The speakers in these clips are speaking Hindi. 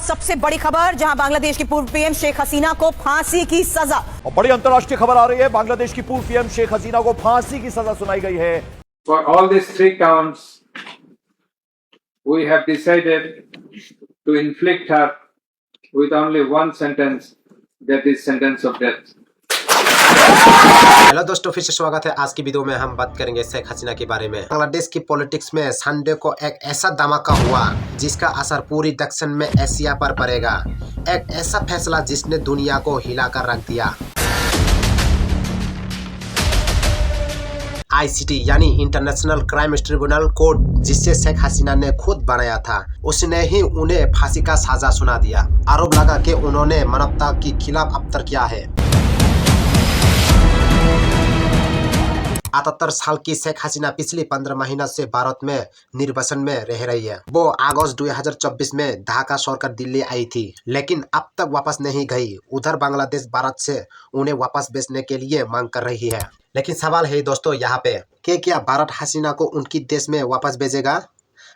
सबसे बड़ी खबर, जहां बांग्लादेश की पूर्व पीएम शेख हसीना को फांसी की सजा। और बड़ी अंतर्राष्ट्रीय खबर आ रही है, बांग्लादेश की पूर्व पीएम शेख हसीना को फांसी की सजा सुनाई गई है। For all these 3 counts, we have decided to inflict her with only one sentence, that is sentence of death. Hello दोस्तों, फिर से स्वागत है। आज की वीडियो में हम बात करेंगे शेख हसीना के बारे में। बांग्लादेश की पॉलिटिक्स में संडे को एक ऐसा धमाका हुआ जिसका असर पूरी दक्षिण में एशिया पर पड़ेगा। एक ऐसा फैसला जिसने दुनिया को हिलाकर रख दिया। आईसीटी यानी इंटरनेशनल क्राइम ट्रिब्यूनल कोर्ट, जिसे शेख हसीना ने खुद बनाया था, उसने ही उन्हें फांसी का सजा सुना दिया। आरोप लगा कि उन्होंने मानवता के खिलाफ अत्याचार किया है। 78 साल की शेख हसीना पिछले 15 महीनों से भारत में निर्वासन में रह रही है। वो अगस्त 2024 में ढाका छोड़कर दिल्ली आई थी, लेकिन अब तक वापस नहीं गई। उधर बांग्लादेश भारत से उन्हें वापस भेजने के लिए मांग कर रही है। लेकिन सवाल है दोस्तों यहाँ पे कि क्या भारत हसीना को उनकी देश में वापस भेजेगा?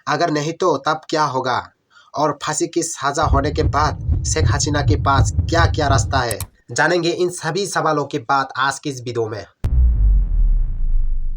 अगर नहीं तो तब क्या होगा? और फांसी की सजा होने के बाद शेख हसीना के पास क्या क्या रास्ता है, जानेंगे इन सभी सवालों की बात आज की इस वीडियो में।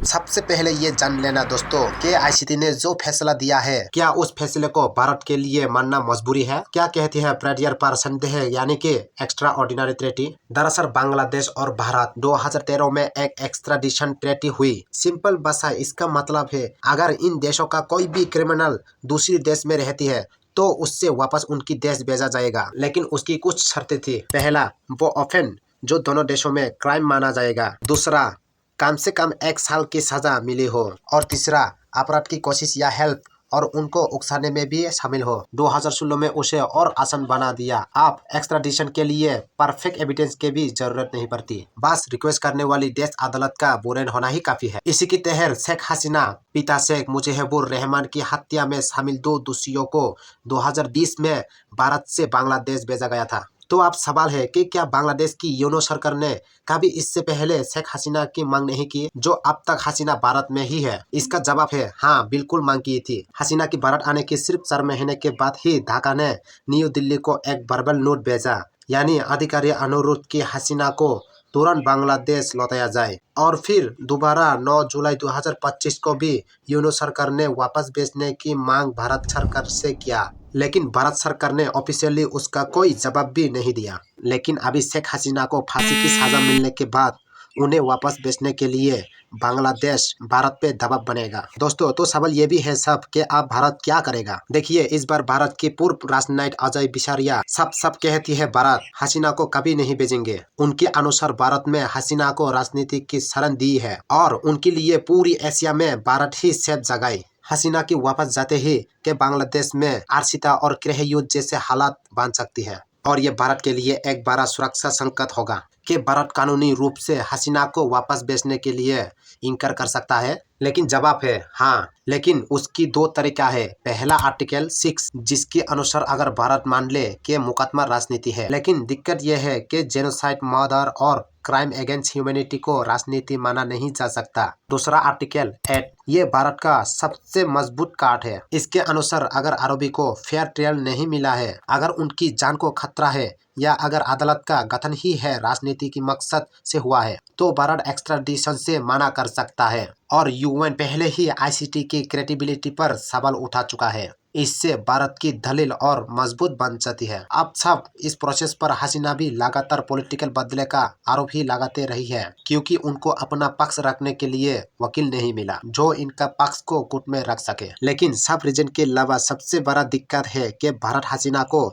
सबसे पहले ये जान लेना दोस्तों कि आईसीटी ने जो फैसला दिया है, क्या उस फैसले को भारत के लिए मानना मजबूरी है? क्या कहती है प्रेडियर पर संदेह यानी कि एक्स्ट्रा ऑर्डिनरी ट्रीटी? दरअसल बांग्लादेश और भारत 2013 में एक एक्स्ट्राडिशन ट्रीटी हुई। सिंपल भाषा इसका मतलब है, अगर इन देशों का कोई भी क्रिमिनल दूसरी देश में रहती है तो उससे वापस उनकी देश भेजा जाएगा, लेकिन उसकी कुछ शर्तें थी। पहला, वो ऑफेंस जो दोनों देशों में क्राइम माना जाएगा। दूसरा, कम से कम 1 साल की सजा मिली हो। और तीसरा, अपराध की कोशिश या हेल्प और उनको उकसाने में भी शामिल हो। 2016 में उसे और आसान बना दिया। अब एक्स्ट्राडिशन के लिए परफेक्ट एविडेंस की भी जरूरत नहीं पड़ती, बस रिक्वेस्ट करने वाली देश अदालत का बुरान होना ही काफी है। इसी के तहत शेख हसीना पिता शेख मुजीबुर रहमान की हत्या में शामिल 2 दोषियों को 2020 में भारत से बांग्लादेश भेजा गया था। तो अब सवाल है कि क्या बांग्लादेश की यूनो सरकार ने कभी इससे पहले शेख हसीना की मांग नहीं की, जो अब तक हसीना भारत में ही है? इसका जवाब है हाँ, बिल्कुल मांग की थी। हसीना की भारत आने के सिर्फ 4 महीने के बाद ही ढाका ने न्यू दिल्ली को एक वर्बल नोट भेजा, यानी आधिकारिक अनुरोध की हसीना को तुरंत बांग्लादेश लौटाया जाए। और फिर दोबारा 9 जुलाई 2025 को भी यूनो सरकार ने वापस भेजने की मांग भारत सरकार से किया, लेकिन भारत सरकार ने ऑफिशियली उसका कोई जवाब भी नहीं दिया। लेकिन अभी शेख हसीना को फांसी की सजा मिलने के बाद उन्हें वापस भेजने के लिए बांग्लादेश भारत पे दबाव बनेगा। दोस्तों, तो सवाल ये भी है सब कि अब भारत क्या करेगा? देखिए, इस बार भारत की पूर्व राजनयिक अजय बिसारिया सब कहती है भारत हसीना को कभी नहीं भेजेंगे। उनके अनुसार भारत में हसीना को राजनीति की शरण दी है और उनके लिए पूरी एशिया में भारत ही सेफ जगह। हसीना की वापस जाते ही के बांग्लादेश में आर्सिता और गृह युद्ध जैसे हालात बन सकती है, और ये भारत के लिए एक बड़ा सुरक्षा संकट होगा कि भारत कानूनी रूप से हसीना को वापस भेजने के लिए इनकार कर सकता है। लेकिन जवाब है हाँ, लेकिन उसकी 2 तरीका है। पहला, आर्टिकल 6, जिसके अनुसार अगर भारत मान ले कि मुकदमा राजनीति है, लेकिन दिक्कत यह है कि जेनोसाइड, मर्डर और क्राइम अगेंस्ट ह्यूमैनिटी को राजनीति माना नहीं जा सकता। दूसरा, आर्टिकल 8, ये भारत का सबसे मजबूत कार्ड है। इसके अनुसार अगर आरोपी को फेयर ट्रायल नहीं मिला है, अगर उनकी जान को खतरा है, या अगर अदालत का गठन ही है राजनीति की मकसद से हुआ है, तो भारत एक्स्ट्राडिशन से मना कर सकता है। और यूएन पहले ही आईसीटी की क्रेडिबिलिटी पर सवाल उठा चुका है। इससे भारत की दलील और मजबूत बन जाती है। अब सब इस प्रोसेस पर हसीना भी लगातार पॉलिटिकल बदले का आरोप ही लगाते रही है, क्योंकि उनको अपना पक्ष रखने के लिए वकील नहीं मिला जो इनका पक्ष को गुट में रख सके। लेकिन सब रीजन के अलावा सबसे बड़ा दिक्कत है कि भारत हसीना को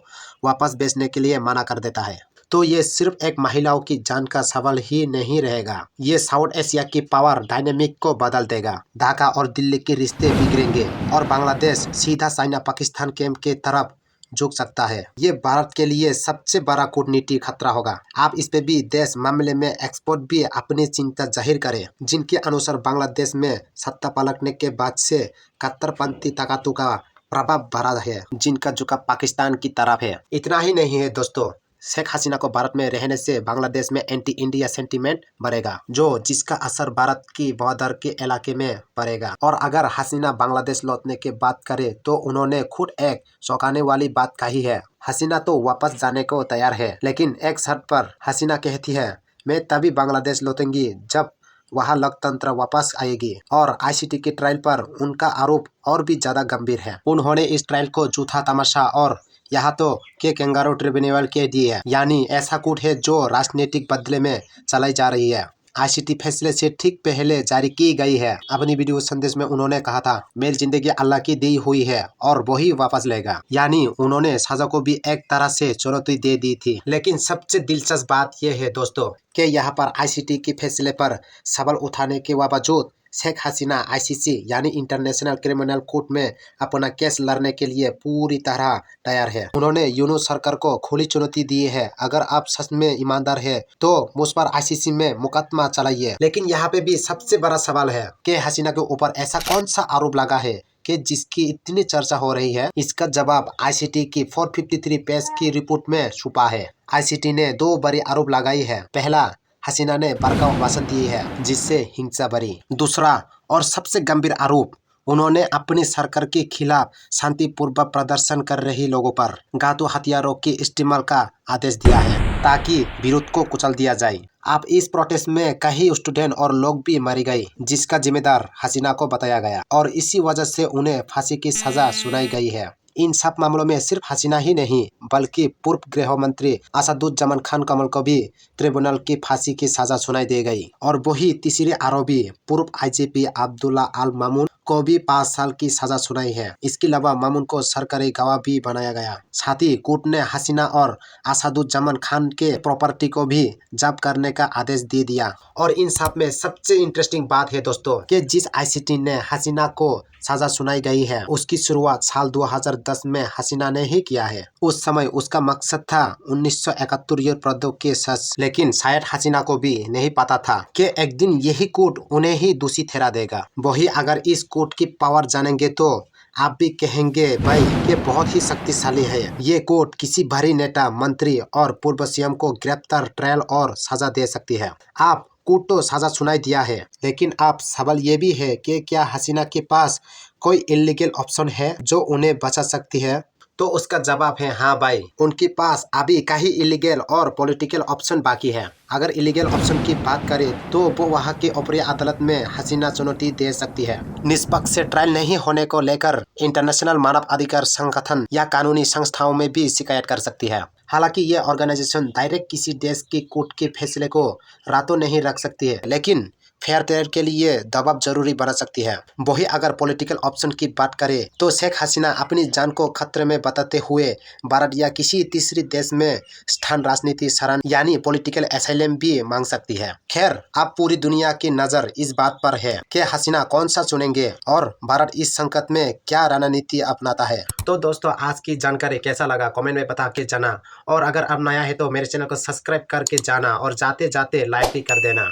वापस भेजने के लिए मना कर देता है। तो ये सिर्फ एक महिलाओं की जान का सवाल ही नहीं रहेगा, ये साउथ एशिया की पावर डायनेमिक को बदल देगा। ढाका और दिल्ली के रिश्ते बिगड़ेंगे और बांग्लादेश सीधा चाइना पाकिस्तान कैंप के तरफ झुक सकता है। ये भारत के लिए सबसे बड़ा कूटनीतिक खतरा होगा। आप इस पे भी देश मामले में एक्सपर्ट भी अपनी चिंता जाहिर करें, जिनके अनुसार बांग्लादेश में सत्ता पलटने के बाद से कट्टरपंथी ताकतों का प्रभाव बढ़ा है, जिनका झुकाव पाकिस्तान की तरफ है। इतना ही नहीं है दोस्तों, शेख हसीना को भारत में रहने से बांग्लादेश में एंटी इंडिया सेंटीमेंट बढ़ेगा, जो जिसका असर भारत की बॉर्डर के इलाके में पड़ेगा। और अगर हसीना बांग्लादेश लौटने की बात करे तो उन्होंने खुद एक चौंकाने वाली बात कही है। हसीना तो वापस जाने को तैयार है, लेकिन एक शर्त पर। हसीना कहती है, मैं तभी बांग्लादेश लौटूंगी जब वहाँ लोकतंत्र वापस आएगी। और आईसीटी के ट्रायल पर उनका आरोप और भी ज्यादा गंभीर है। उन्होंने इस ट्रायल को झूठा तमाशा और यहाँ तो के कैंगारू ट्रिब्यूनल के दिए है, यानी ऐसा कूट है जो राजनीतिक बदले में चलाई जा रही है। आईसीटी फैसले से ठीक पहले जारी की गई है। अपनी वीडियो संदेश में उन्होंने कहा था, मेरी जिंदगी अल्लाह की दी हुई है और वही वापस लेगा, यानी उन्होंने सजा को भी एक तरह से चुनौती दे दी थी। लेकिन सबसे दिलचस्प बात यह है दोस्तों कि यहाँ पर आईसीटी के फैसले पर सवाल उठाने के बावजूद शेख हसीना आईसीसी यानी इंटरनेशनल क्रिमिनल कोर्ट में अपना केस लड़ने के लिए पूरी तरह तैयार है। उन्होंने यूनूस सरकार को खुली चुनौती दी है, अगर आप सच में ईमानदार है तो मुझ पर आईसीसी में मुकदमा चलाइए। लेकिन यहाँ पे भी सबसे बड़ा सवाल है कि हसीना के ऊपर ऐसा कौन सा आरोप लगा है कि जिसकी इतनी चर्चा हो रही है। इसका जवाब आईसीटी की 453 पेज की रिपोर्ट में छुपा है। आईसीटी ने 2 बड़े आरोप लगाई है। पहला, हसीना ने भड़काऊ भाषण दी है जिससे हिंसा बढ़ी। दूसरा और सबसे गंभीर आरोप, उन्होंने अपनी सरकार के खिलाफ शांतिपूर्वक प्रदर्शन कर रही लोगों पर घातु हथियारों के इस्तेमाल का आदेश दिया है ताकि विरोध को कुचल दिया जाए। अब इस प्रोटेस्ट में कई स्टूडेंट और लोग भी मारे गए, जिसका जिम्मेदार हसीना को बताया गया और इसी वजह से उन्हें फांसी की सजा सुनाई गई है। इन सब मामलों में सिर्फ हसीना ही नहीं बल्कि पूर्व गृह मंत्री असदुज्जमान खान कमल को भी ट्रिब्यूनल की फांसी की सजा सुनाई दी गई। और वही तीसरे आरोपी पूर्व आईजीपी अब्दुल्ला अल मामून को भी 5 साल की सजा सुनाई है। इसके अलावा मामून को सरकारी गवाह भी बनाया गया। साथ ही कोर्ट ने हसीना और असदुज्जमान खान के प्रॉपर्टी को भी जब्त करने का आदेश दे दिया। और इन सब में सबसे इंटरेस्टिंग बात है दोस्तों कि जिस आईसीटी ने हसीना को सजा सुनाई गई है उसकी शुरुआत साल 2010 में हसीना ने ही किया है। उस समय उसका मकसद था 1971 युद्धों के सच, लेकिन शायद हसीना को भी नहीं पता था कि एक दिन यही कोर्ट उन्हें ही दोषी ठहरा देगा। वही अगर इस कोर्ट की पावर जानेंगे तो आप भी कहेंगे भाई कि बहुत ही शक्तिशाली है। ये कोर्ट किसी भारी नेता, मंत्री और पूर्व सीएम को गिरफ्तार, ट्रायल और सजा दे सकती है। आप कोर्ट तो सजा सुनाई दिया है, लेकिन आप सवाल ये भी है कि क्या हसीना के पास कोई इलीगल ऑप्शन है जो उन्हें बचा सकती है? तो उसका जवाब है हाँ भाई, उनके पास अभी कई इलीगल और पॉलिटिकल ऑप्शन बाकी है। अगर इलीगल ऑप्शन की बात करें तो वो वहाँ की ऊपरी अदालत में हसीना चुनौती दे सकती है। निष्पक्ष ट्रायल नहीं होने को लेकर इंटरनेशनल मानव अधिकार संगठन या कानूनी संस्थाओं में भी शिकायत कर सकती है। हालांकि ये ऑर्गेनाइजेशन डायरेक्ट किसी देश की कोर्ट के फैसले को रातों नहीं रख सकती है, लेकिन फेयर ट्रायल के लिए दबाव जरूरी बना सकती है। वही अगर पॉलिटिकल ऑप्शन की बात करें तो शेख हसीना अपनी जान को खतरे में बताते हुए भारत या किसी तीसरी देश में स्थान, राजनीति शरण यानी पॉलिटिकल एसाइलम भी मांग सकती है। खैर, अब पूरी दुनिया की नजर इस बात पर है कि हसीना कौन सा चुनेंगे और भारत इस संकट में क्या रणनीति अपनाता है। तो दोस्तों, आज की जानकारी कैसा लगा कमेंट में बता के जाना, और अगर अब नया है तो मेरे चैनल को सब्सक्राइब करके जाना और जाते जाते लाइक भी कर देना।